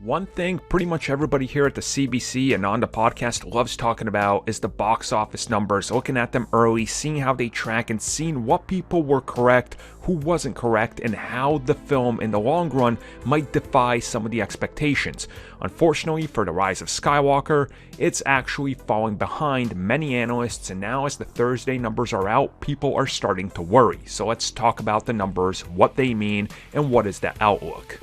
One thing pretty much everybody here at the CBC and on the podcast loves talking about is the box office numbers, looking at them early, seeing how they track, and seeing what people were correct, who wasn't correct, and how the film in the long run might defy some of the expectations. Unfortunately for The Rise of Skywalker, it's actually falling behind many analysts, and now as the Thursday numbers are out, people are starting to worry. So let's talk about the numbers, what they mean, and what is the outlook.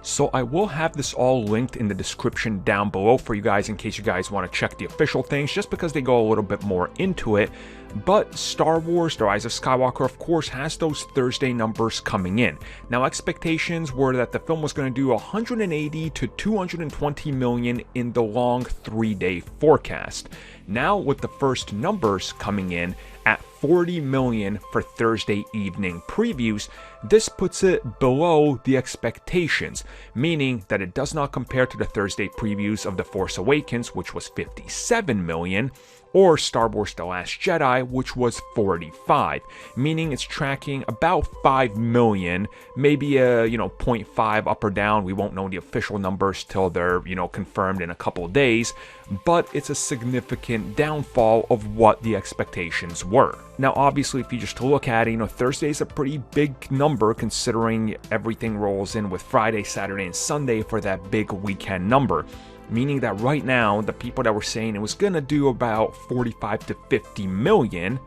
So I will have this all linked in the description down below for you guys in case you guys want to check the official things, just because they go a little bit more into it. But Star Wars The Rise of Skywalker, of course, has those Thursday numbers coming in. Now, expectations were that the film was going to do 180 to 220 million in the long 3-day forecast. Now, with the first numbers coming in at 40 million for Thursday evening previews, this puts it below the expectations, meaning that it does not compare to the Thursday previews of The Force Awakens, which was 57 million, or Star Wars The Last Jedi, which was 45, meaning it's tracking about 5 million, maybe a 0.5 up or down. We won't know the official numbers till they're confirmed in a couple of days, but it's a significant downfall of what the expectations were. Now, obviously, if you just look at it, Thursday is a pretty big number considering everything rolls in with Friday, Saturday, and Sunday for that big weekend number. Meaning that right now, the people that were saying it was going to do about 45 to 50 million,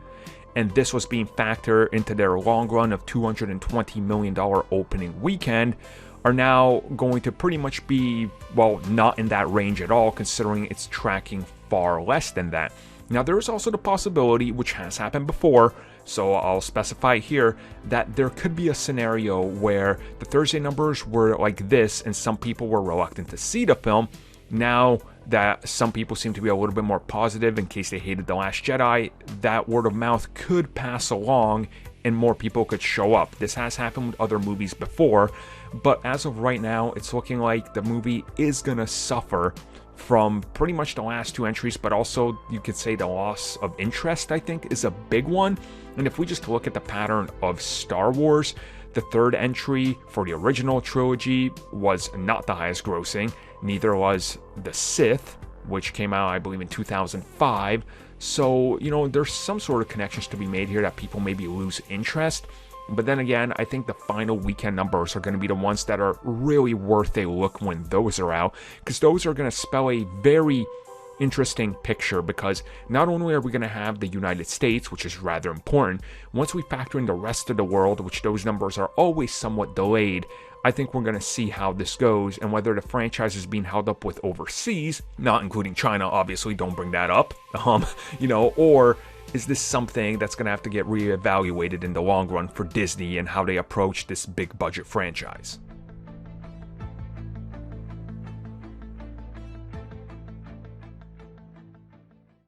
and this was being factored into their long run of $220 million opening weekend, are now going to pretty much be, well, not in that range at all, considering it's tracking far less than that. Now, there is also the possibility, which has happened before, so I'll specify here, that there could be a scenario where the Thursday numbers were like this, and some people were reluctant to see the film. Now that some people seem to be a little bit more positive in case they hated The Last Jedi, that word of mouth could pass along and more people could show up. This has happened with other movies before, but as of right now, it's looking like the movie is going to suffer from pretty much the last two entries, but also you could say the loss of interest, I think, is a big one. And if we just look at the pattern of Star Wars, the third entry for the original trilogy was not the highest grossing. Neither was The Sith, which came out, I believe, in 2005. So, there's some sort of connections to be made here that people maybe lose interest. But then again, I think the final weekend numbers are going to be the ones that are really worth a look when those are out, because those are going to spell a very interesting picture, because not only are we going to have the United States, which is rather important, once we factor in the rest of the world, which those numbers are always somewhat delayed, I think we're going to see how this goes and whether the franchise is being held up with overseas, not including China, obviously, don't bring that up, or is this something that's going to have to get reevaluated in the long run for Disney and how they approach this big budget franchise?